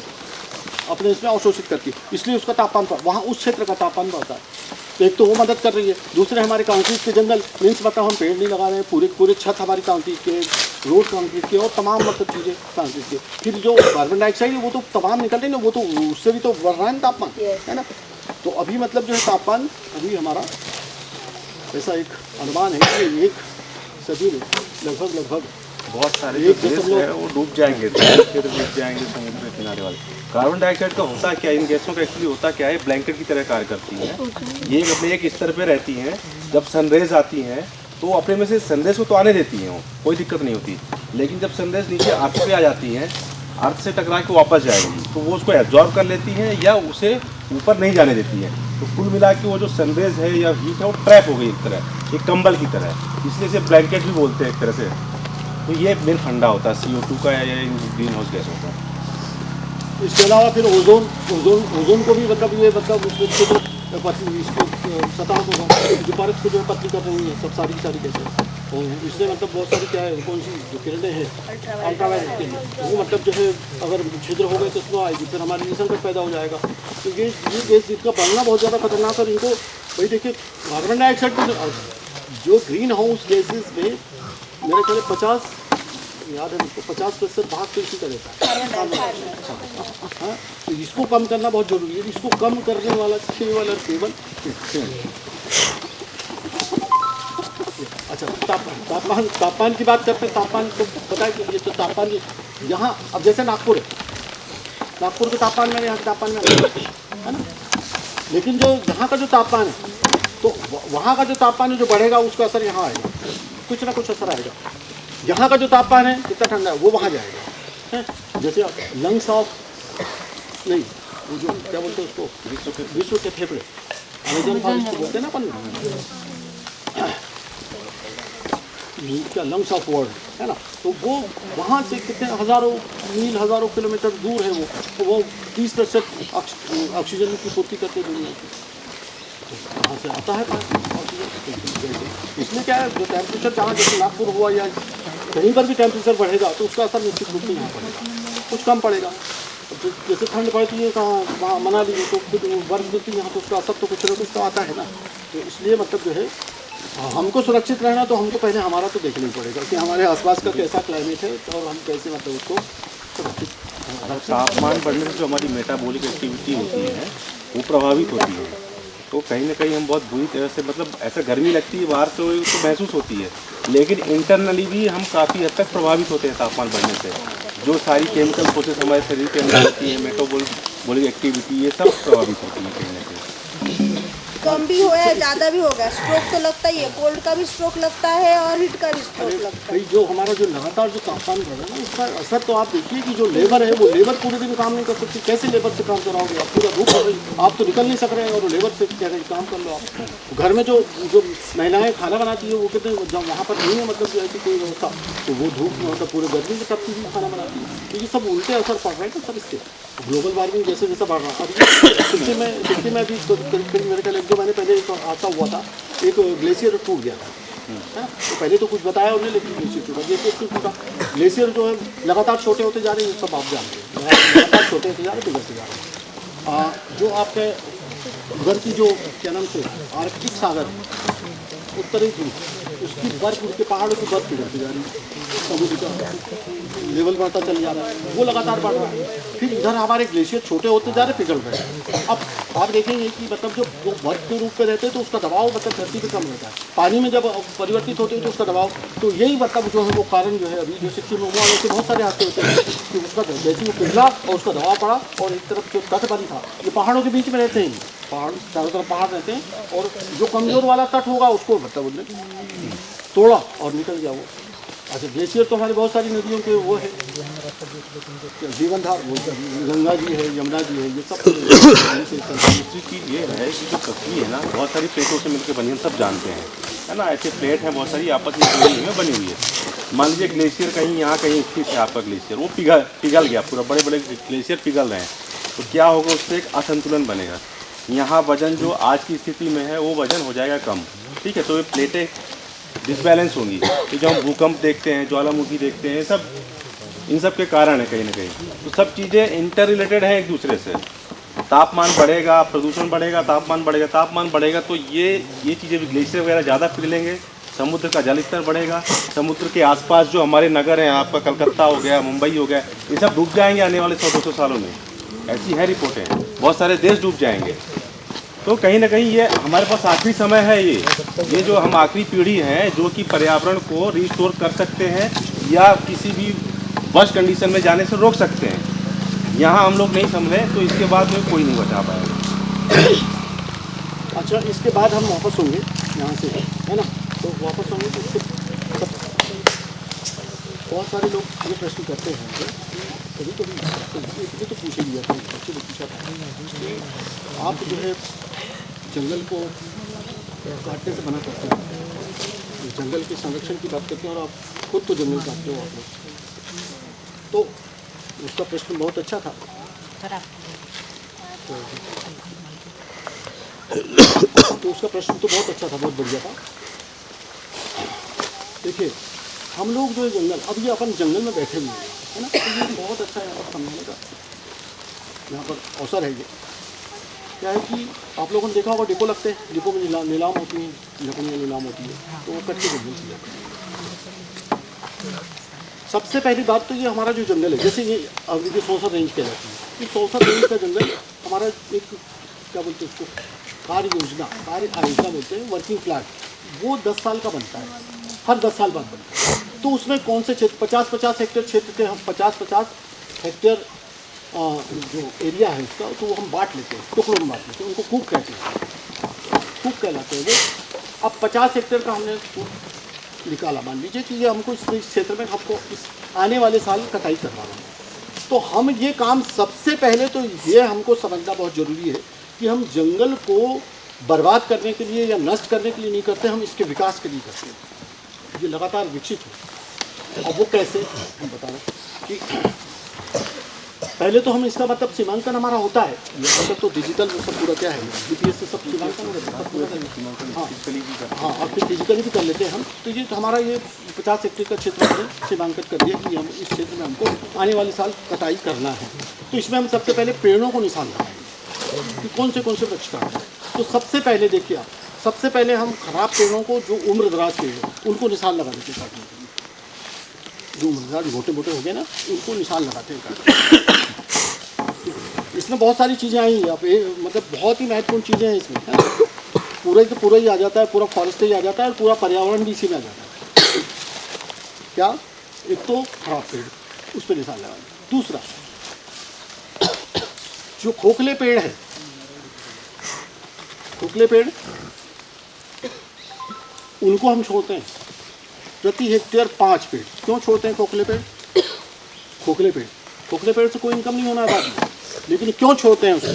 अपने इसमें अवशोषित करती है, इसलिए उसका तापमान वहाँ उस क्षेत्र का तापमान बढ़ता है। तो एक तो वो मदद कर रही है, दूसरे हमारे कंक्रीट के जंगल मीन्स मतलब हम पेड़ नहीं लगा रहे हैं, पूरे छत हमारी कंक्रीट के, रोड कंक्रीट के और तमाम मतलब चीज़ें कंक्रीट के। फिर जो कार्बन डाइऑक्साइड है वो तो तमाम निकल रही है ना, वो तो उससे भी तो बढ़ रहा है तापमान, है ना। तो अभी मतलब जो है तापमान अभी हमारा ऐसा एक अनुमान है कि एक सदी में लगभग बहुत सारे जो देश है वो डूब जाएंगे, फिर डूब जाएंगे समुद्र के किनारे वाले। कार्बन डाइऑक्साइड का होता क्या है, इन गैसों का एक्चुअली होता क्या है, ब्लैंकेट की तरह कार्य करती हैं। ये अपने एक स्तर पे रहती हैं, जब सनरेज आती हैं तो अपने में से सनरेज को तो आने देती हैं, कोई दिक्कत नहीं होती, लेकिन जब सनरेज नीचे अर्थ पे आ जाती हैं, अर्थ से टकरा के वापस जाएगी तो वो उसको एब्जॉर्ब कर लेती हैं या उसे ऊपर नहीं जाने देती हैं। तो कुल मिला के वो जो सनरेज है या हीट है वो ट्रैप हो गई एक तरह, एक कंबल की तरह, इसलिए इसे ब्लैंकेट भी बोलते हैं एक तरह से। तो ये मेन फंडा होता है CO2 का या ग्रीन हाउस गैसों का। इसके अलावा फिर ओजोन को भी मतलब ये मतलब इसको सतह को जो परत को जो है पतली कर रही है, सब सारी कैसे इससे मतलब बहुत सारी क्या है, कौन सी जो किरणें हैं अल्ट्रावायलेट के लिए वो मतलब जो है अगर छिद्र हो गए तो उसमें आएगी, फिर हमारे लिए संकट पैदा हो जाएगा। तो ये गैस जिसका बढ़ना बहुत ज़्यादा खतरनाक है। इनको भाई देखिए कार्बन डाइऑक्साइड को जो ग्रीन हाउस गैसेज में मेरे ख्याल 50 याद है मुझको 50% भाग तो इसी का रहता है। हाँ, तो इसको कम करना बहुत जरूरी है। इसको कम करने वाला केवल अच्छा तापमान की बात करते हैं। तापमान को पता है कि ये तो तापमान यहाँ अब जैसे नागपुर है, नागपुर के तापमान में यहाँ के तापमान में है ना, लेकिन जो यहाँ का जो तापमान है तो वहाँ का जो तापमान है जो बढ़ेगा उसका असर यहाँ आएगा, कुछ ना कुछ असर आएगा। यहाँ का जो तापमान है कितना ठंडा है वो वहाँ जाएगा है। जैसे लंग्स ऑफ नहीं वो जो क्या बोलते हैं उसको विश्व के फेफड़े अमेजन फॉरेस्ट बोलते हैं ना अपन, क्या लंग्स ऑफ वर्ल्ड है ना। तो वो वहाँ से कितने हज़ारों मील हज़ारों किलोमीटर दूर है वो, तो वो 30% ऑक्सीजन की पूर्ति करते दुनिया की। तो वहाँ से आता है ऑक्सीजन। इसमें क्या है जो टेम्परेचर जहाँ जैसे नागपुर हुआ या कहीं पर भी टेम्परेचर बढ़ेगा तो उसका असर निश्चित रूप से यहाँ पड़ेगा, कुछ कम पड़ेगा। जैसे ठंड पड़ती है कहाँ वहाँ मनाली में तो खुद बर्फ गिरती है यहाँ, तो उसका असर तो कुछ ना कुछ तो आता है ना। तो इसलिए मतलब जो है हमको सुरक्षित रहना तो हमको पहले हमारा तो देखना ही पड़ेगा कि हमारे आसपास का कैसा क्लाइमेट है और हम कैसे मतलब उसको सुरक्षित। तापमान बढ़ने से जो हमारी मेटाबॉलिक एक्टिविटी होती है वो प्रभावित होती है। तो कहीं ना कहीं हम बहुत बुरी तरह से, मतलब ऐसा गर्मी लगती है बाहर तो महसूस होती है, लेकिन इंटरनली भी हम काफ़ी हद तक प्रभावित होते हैं तापमान बढ़ने से। जो सारी केमिकल प्रोसेस हमारे शरीर के अंदर होती है, मेटाबॉलिक एक्टिविटी, ये सब प्रभावित होती है कहीं ना कहीं। कम भी हो या ज़्यादा भी होगा, स्ट्रोक तो लगता ही है, कोल्ड का भी स्ट्रोक लगता है और हीट का भी स्ट्रोक लगता है। भाई जो हमारा जो लगातार जो तापमान बढ़ रहा है ना, उसका असर तो आप देखिए कि जो लेबर है वो लेबर पूरे दिन काम नहीं कर सकती। कैसे लेबर से काम कराओगे आप? पूरा धूप हो रही, आप तो निकल नहीं सक रहे हैं और लेबर से कह रहे हैं काम कर लो आप। घर में जो महिलाएं खाना बनाती है वो कहते हैं जब वहाँ पर नहीं है, मतलब जो ऐसी कोई व्यवस्था, तो वो धूप मतलब पूरे गर्मी में सब चीज़ खाना बनाती है। तो ये सब उल्टे असर पड़ रहे हैं ना सब इसके। ग्लोबल वार्मिंग जैसे जैसा बढ़ रहा है। अभी सिक्किम में भी मेरे ख्याल 1-2 महीने पहले एक हादसा हुआ था, एक ग्लेशियर टूट गया था। हाँ, तो पहले तो कुछ बताया उन्होंने, लेकिन ग्लेशियर टूटा। देखिए क्यों टूटा? ग्लेशियर जो है लगातार छोटे होते जा रहे हैं, ये सब आप जानते हैं, लगातार छोटे होते जा रहे हैं, बिगड़ते जा रहे हैं। जो आपके उधर की जो क्या नाम से आर्कटिक सागर उत्तरी ध्रुव, उसकी बर्फ, उसके पहाड़ों की बर्फ पिघलती जा रही है, समुद्र का लेवल बढ़ता चल जा रहा है, वो लगातार बढ़ रहा है। फिर इधर हमारे ग्लेशियर छोटे होते जा रहे, पिघल रहे हैं। अब आप देखेंगे कि मतलब जो बर्फ के रूप में रहते हैं तो उसका दबाव मतलब धरती पे कम रहता है। पानी में जब परिवर्तित होते हैं तो उसका दबाव, तो यही मतलब जो है वो कारण जो है अभी जो सिक्किम में हुआ, ऐसे बहुत सारे हादसे होते हैं कि उसका जैसे वो पिघला और उसका दबाव पड़ा और एक तरफ जो तट बनी था, ये पहाड़ों के बीच में रहते हैं, पहाड़ चारों तरफ पहाड़ रहते हैं, और जो कमज़ोर वाला तट होगा उसको मतलब उन्होंने तोड़ा और निकल गया वो। अच्छा, ग्लेशियर तो हमारी बहुत सारी नदियों के वो है जीवनधार, वो गंगा जी है, यमुना जी है, ये सब। दूसरी चीज़ ये है कि जो पृथ्वी है ना, बहुत सारी प्लेटों से मिलकर बनी है, सब जानते हैं, है ना। ऐसे प्लेट हैं बहुत सारी आपस में जुड़ी हुई है, बनी हुई है। मान लीजिए ग्लेशियर कहीं यहाँ कहीं स्थित है आपका ग्लेशियर, वो पिघल गया पूरा, बड़े बड़े ग्लेशियर पिघल रहे हैं, तो क्या होगा, उससे एक असंतुलन बनेगा। यहाँ वजन जो आज की स्थिति में है वो वजन हो जाएगा कम, ठीक है। तो ये प्लेटें डिसबैलेंस होंगी। तो जो हम भूकंप देखते हैं, ज्वालामुखी देखते हैं, सब इन सब के कारण है कहीं ना कहीं। तो सब चीज़ें इंटर रिलेटेड हैं एक दूसरे से। तापमान बढ़ेगा, प्रदूषण बढ़ेगा, तापमान बढ़ेगा तो ये चीज़ें भी, ग्लेशियर वगैरह ज़्यादा पिघलेंगे, समुद्र का जल स्तर बढ़ेगा, समुद्र के आसपास जो हमारे नगर हैं, आपका कलकत्ता हो गया, मुंबई हो गया, ये सब डूब जाएंगे आने वाले 100-200 सालों में। ऐसी है रिपोर्टें, बहुत सारे देश डूब जाएंगे। तो कहीं ना कहीं ये हमारे पास आखिरी समय है, ये जो हम आखिरी पीढ़ी हैं जो कि पर्यावरण को रिस्टोर कर सकते हैं या किसी भी वर्स्ट कंडीशन में जाने से रोक सकते हैं। यहाँ हम लोग नहीं संभले तो इसके बाद में कोई नहीं बचा पाएगा। अच्छा, इसके बाद हम वापस होंगे यहाँ से, है ना, तो वापस होंगे तो इससे बहुत सारे लोग ये प्रश्न करते हैं, कभी तो पूछे लिया था, बच्चे ने पूछा था कि आप जो है जंगल को काटने से मना करते हैं, जंगल के संरक्षण की बात करते हैं और आप खुद तो जंगल काटते हो आप लोग। तो उसका प्रश्न बहुत अच्छा था। तो उसका प्रश्न तो बहुत अच्छा था, बहुत बढ़िया था। देखिए, हम लोग जो है जंगल, अब ये अपन जंगल में बैठे हुए हैं, है ना, तो ये बहुत अच्छा है यहाँ पर समझाने का, यहाँ पर अवसर है। ये क्या है कि आप लोगों ने देखा होगा डिपो लगते हैं, डिपो में नीलाम होती है, लकड़ियाँ नीलाम होती है, तो वो कट के जंगल की जाती है। सबसे पहली बात तो ये हमारा जो जंगल है, जैसे ये अभी जो 100 रेंज कहलाती है, ये 100 रेंज का जंगल हमारा एक क्या बोलते हैं उसको, कार्य आयोजना बोलते हैं, वर्किंग प्लान, वो 10 साल का बनता है, हर 10 साल बाद बनता है। तो उसमें कौन से क्षेत्र, 50-50 हेक्टेयर क्षेत्र के हम 50-50 हेक्टेयर जो एरिया है उसका, तो वो हम बांट लेते हैं, टुकड़ों में बांट लेते हैं, उनको कूप कहते हैं, कूप कहलाते हैं वो। अब 50 हेक्टेयर का हमने कूप निकाला, मान लीजिए कि ये हमको इस क्षेत्र में हमको इस आने वाले साल कटाई करवाना है, तो हम ये काम सबसे पहले तो ये हमको समझना बहुत ज़रूरी है कि हम जंगल को बर्बाद करने के लिए या नष्ट करने के लिए नहीं करते, हम इसके विकास के लिए करते हैं। ये लगातार विकसित हो। अब वो कैसे, हम बता रहे हैं कि पहले तो हम इसका मतलब सीमांकन हमारा होता है, मतलब तो डिजिटल सब पूरा क्या है, GPS से सब सीमांकन होता है पूरा। हाँ, और फिर फिजिकली भी कर लेते हैं हम। तो ये तो हमारा ये 50 हेक्टेयर का क्षेत्र हमने सीमांकित कर दिया कि हम इस क्षेत्र में हमको आने वाले साल कटाई करना है। तो इसमें हम सबसे पहले पेड़ों को निशान लगाएंगे कि कौन से वृक्ष काटना है। तो सबसे पहले देखिए आप, सबसे पहले हम खराब पेड़ों को, जो उम्र दराज पेड़ हैं, उनको निशान लगा देते हैं काटने के लिए। जो उम्र दराज मोटे मोटे हो गए ना, उनको निशान लगाते हैं काटने। इसमें बहुत सारी चीज़ें आई हैं। अब ये मतलब बहुत ही महत्वपूर्ण चीज़ें हैं इसमें, है ना? पूरा ही आ जाता है, पूरा फॉरेस्ट ही आ जाता है और पूरा पर्यावरण भी इसी में आ जाता है। क्या? एक तो खराब पेड़, उस पर निशान लगा। दूसरा, जो खोखले पेड़ है, खोखले पेड़ उनको हम छोड़ते हैं प्रति हेक्टेयर 5 पेड़। क्यों छोड़ते हैं खोखले पेड़? खोखले पेड़ से कोई इनकम नहीं होना है बाद में, लेकिन क्यों छोड़ते हैं उसको?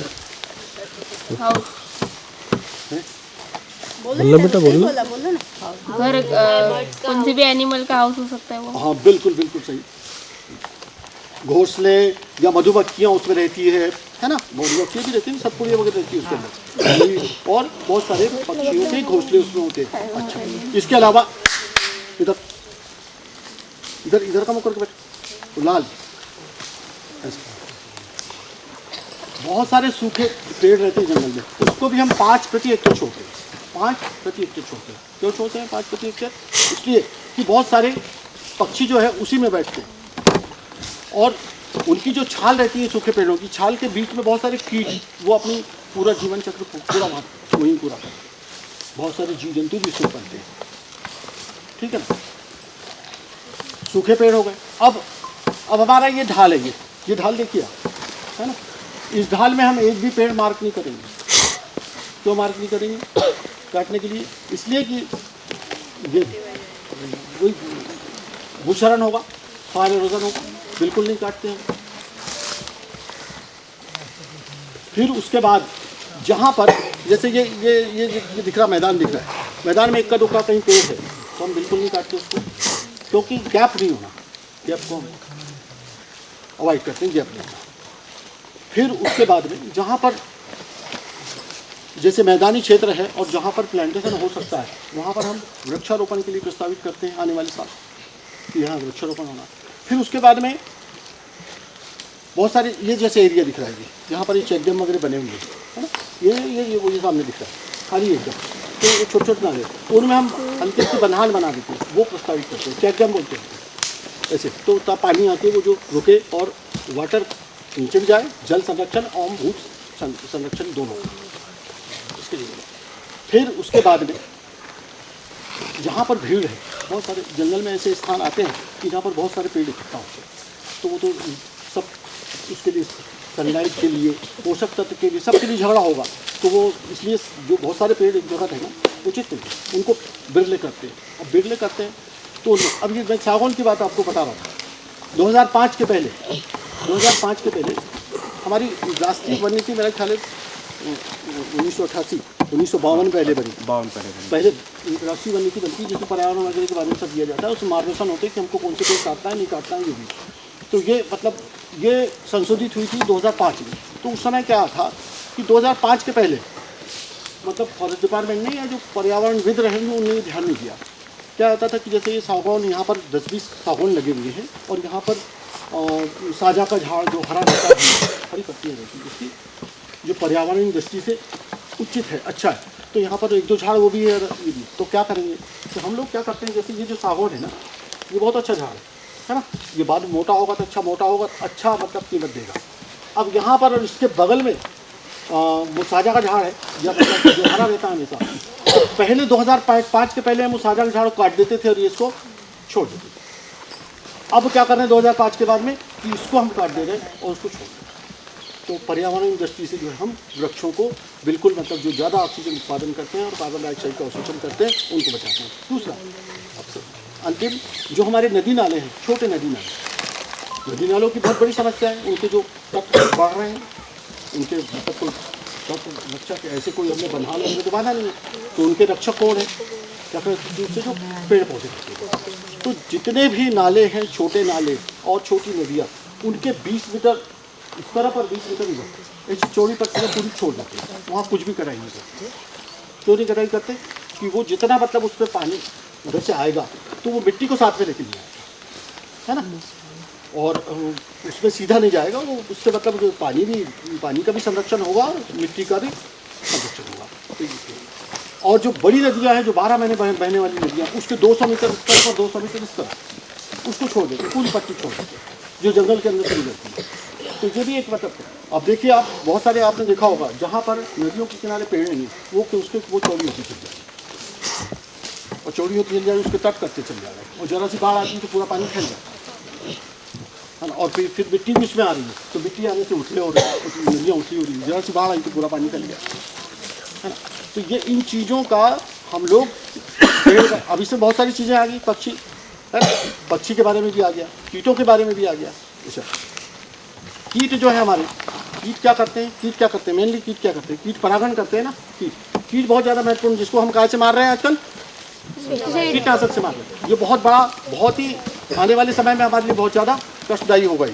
बोलना बेटा, बोलना। बोलो ना। घर कौन से भी एनिमल का हाउस हो सकता है वो। हाँ बिल्कुल सही। घोंसले या मधुमक्खियाँ उसमें रहती है ना? मधुमक्खियाँ भी रहती है, सतपुड़िया वगैरह रहती है उसके अंदर, और बहुत सारे पक्षियों के घोंसले उसमें होते हैं। अच्छा, इसके अलावा इधर का मुख करके बैठ, लाल, बहुत सारे सूखे पेड़ रहते हैं जंगल में, उसको भी हम 5 प्रति हेक्टेयर छोड़ते हैं। 5 प्रति हेक्टेयर छोड़ते हैं। क्यों छोड़ते हैं 5 प्रति हेक्टेयर? इसलिए कि बहुत सारे पक्षी जो है उसी में बैठते हैं, और उनकी जो छाल रहती है, सूखे पेड़ों की छाल के बीच में बहुत सारे कीट, वो अपनी पूरा जीवन चक्र पूरा वहीं पूरा करते हैं। बहुत सारे जीव जंतु भी उसमें बनते हैं, ठीक है ना? सूखे पेड़ हो गए। अब हमारा ये ढाल है, ये ढाल देखिए आप, है ना? इस ढाल में हम एक भी पेड़ मार्क नहीं करेंगे। क्यों मार्क नहीं करेंगे? काटने के लिए, इसलिए कि ये कोई भूक्षरण होगा, फायर इरोजन होगा, बिल्कुल नहीं काटते हैं। फिर उसके बाद जहाँ पर जैसे ये दिख रहा मैदान दिख रहा है, मैदान में इक्का दुक्का कहीं पेड़ है तो हम बिल्कुल नहीं काटते उसको, क्योंकि गैप नहीं होना, गैप को अवॉइड करते हैं, गैप नहीं होना। फिर उसके बाद में जहाँ पर जैसे मैदानी क्षेत्र है और जहाँ पर प्लांटेशन हो सकता है, वहाँ पर हम वृक्षारोपण के लिए प्रस्तावित करते हैं आने वाले साल कि यहाँ वृक्षारोपण होना। फिर उसके बाद में बहुत सारे ये जैसे एरिया दिख रहा है, यहाँ पर ये चेक डैम वगैरह बने हुए हैं, है ना? ये सामने दिख रहा है खाली एकदम, तो ये छोटे नाले, उनमें हम हल्के से बंधान बना देते हैं, वो प्रस्तावित करते हैं, चेक डैम बोलते हैं ऐसे। तो तब पानी आके वो जो रुके और वाटर नीचे भी जाए, जल संरक्षण और भू संरक्षण दोनों इसके लिए। फिर उसके बाद में जहाँ पर भीड़ है, बहुत सारे जंगल में ऐसे स्थान आते हैं कि जहाँ पर बहुत सारे पेड़ इकट्ठा होते हैं, तो वो तो सब उसके लिए सनलाइट के लिए, पोषक तत्व के लिए, सबके लिए झगड़ा होगा, तो वो इसलिए जो बहुत सारे पेड़ एक जगह है ना, उचित नहीं, उनको बिरले करते हैं। अब बिरले करते हैं तो अब ये मैं सागौन की बात आपको बता रहा था। 2005 के पहले हमारी राष्ट्रीय वन नीति मेरा ख्याल है 1952 पहले बनी, 52 पहले राष्ट्रीय वन नीति बनती है, जिसमें पर्यावरण वगैरह के बारे में सब दिया जाता है, उसमें मार्गदर्शन होते हैं कि हमको कौन से पेड़ काटना है, नहीं काटना है, ये भी। तो ये मतलब ये संशोधित हुई थी 2005 में। तो उस समय क्या था कि 2005 के पहले मतलब फॉरेस्ट डिपार्टमेंट ने या जो पर्यावरणविद रहे हैं उन्होंने ध्यान नहीं दिया। क्या होता था कि जैसे ये सागौन, यहाँ पर 10-20 सागौन लगे हुए हैं और यहाँ पर साजा का झाड़ जो हरा रहता है, हरी पत्तियाँ रहती है, जिसकी जो पर्यावरण दृष्टि से उचित है, अच्छा है, तो यहाँ पर 1-2 झाड़ वो भी है, ये भी। तो क्या करेंगे, तो हम लोग क्या करते हैं, जैसे ये जो सागौन है ना, ये बहुत अच्छा झाड़ है ना, ये बाद में मोटा होगा तो अच्छा, मोटा होगा अच्छा, मतलब कीमत देगा। अब यहाँ पर और इसके बगल में वो साजा का झाड़ है, या मतलब जो हरा रहता है हमेशा। पहले 2005 के पहले हम उस साजा के झाड़ को काट देते थे और ये इसको छोड़ देते थे। अब क्या कर रहे हैं 2005 के बाद में कि इसको हम काट दे रहे हैं और उसको छोड़ दें। तो पर्यावरण दृष्टि से जो है हम वृक्षों को बिल्कुल मतलब जो ज़्यादा ऑक्सीजन उत्पादन करते हैं और कार्बन डाइऑक्साइड का अवशोषण करते हैं, उनको बचाते हैं। दूसरा अंतिम जो हमारे नदी नाले हैं, छोटे नदी नालों की बहुत बड़ी समस्या है, उनके जो तत्व बढ़ रहे हैं, उनके मतलब कोई तत्व रक्षक ऐसे कोई हमने बंधाल वगैरह तो बांधा नहीं है, तो उनके रक्षक कौन है, या फिर दूसरे जो पेड़ पौधे हैं। तो जितने भी नाले हैं, छोटे नाले और छोटी नदियाँ, उनके 20 मीटर इस तरफ और 20 मीटर इधर ऐसी चौड़ी पट्टियाँ पूरी छोड़ देते हैं, वहाँ कुछ भी कटाई नहीं करते। क्यों नहीं कटाई करते कि वो जितना मतलब उस पर पानी उधर से आएगा तो वो मिट्टी को साथ में लेके नहीं आएगा, है ना, और उसमें सीधा नहीं जाएगा, वो उससे मतलब जो पानी का भी संरक्षण होगा और मिट्टी का भी संरक्षण होगा। और जो बड़ी नदियाँ हैं, जो 12 महीने बहने वाली नदियाँ, उसके 200 मीटर इस तरफ और 200 मीटर इस तरफ उसको छोड़ देते, पूरी पट्टी छोड़ देते, जो जंगल के अंदर से गुजरती है। तो ये भी एक मतलब है। अब देखिए, आप बहुत सारे आपने देखा होगा जहाँ पर नदियों के किनारे पेड़ नहीं है, वो चौड़ी होती चल जाए, और चौड़ी होती चल जाए, उसके तट करते चल जाएगा, और जरा सी बाढ़ आती है तो पूरा पानी फैल जाता है ना। और फिर मिट्टी भी उसमें आ रही है, तो मिट्टी आने से उथले हो रही है, नदियाँ उथली हो रही है, जरा सी बाढ़ आई तो पूरा पानी फैल गया, है ना। तो ये इन चीज़ों का हम लोग अब इसमें बहुत सारी चीज़ें आ गई, पक्षी है ना, पक्षी के बारे में भी आ गया, कीटों के बारे में भी आ गया। अच्छा, कीट जो है हमारे, कीट क्या करते हैं, मेनली कीट क्या करते हैं, कीट परागण करते हैं ना। कीट बहुत ज़्यादा महत्वपूर्ण, जिसको हम काय से मार रहे हैं आजकल, कीटनाशक से मार रहे हैं। ये बहुत ही आने वाले समय में हमारे लिए बहुत ज़्यादा कष्टदायी होगा ये।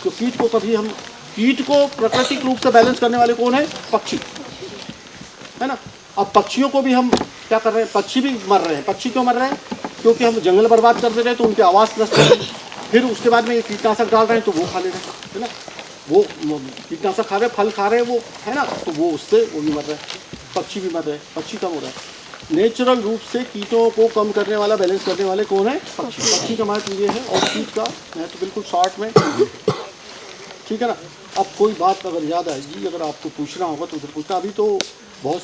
तो कीट को प्राकृतिक रूप से बैलेंस करने वाले कौन है? पक्षी, है ना। अब पक्षियों को भी हम क्या कर रहे हैं, पक्षी भी मर रहे हैं। पक्षी क्यों मर रहे हैं? क्योंकि हम जंगल बर्बाद कर दे रहे हैं, तो उनके आवास नष्ट हो रहे हैं। फिर उसके बाद में ये कीटनाशक डाल रहे हैं, तो वो खा ले रहे हैं, है ना। वो कीटनाशक खा रहे हैं, फल खा रहे हैं वो, है ना, तो वो उससे वो भी मर रहे हैं, पक्षी भी मर रहे हैं, पक्षी कम हो रहा है। नेचुरल रूप से कीटों को कम करने वाला, बैलेंस करने वाले कौन है? पक्षी। पक्षी का महत्व ये है, और कीट का महत्व बिल्कुल शॉर्ट में, ठीक है ना। अब कोई बात अगर याद आएगी, अगर आपको पूछना होगा तो उधर पूछना। अभी तो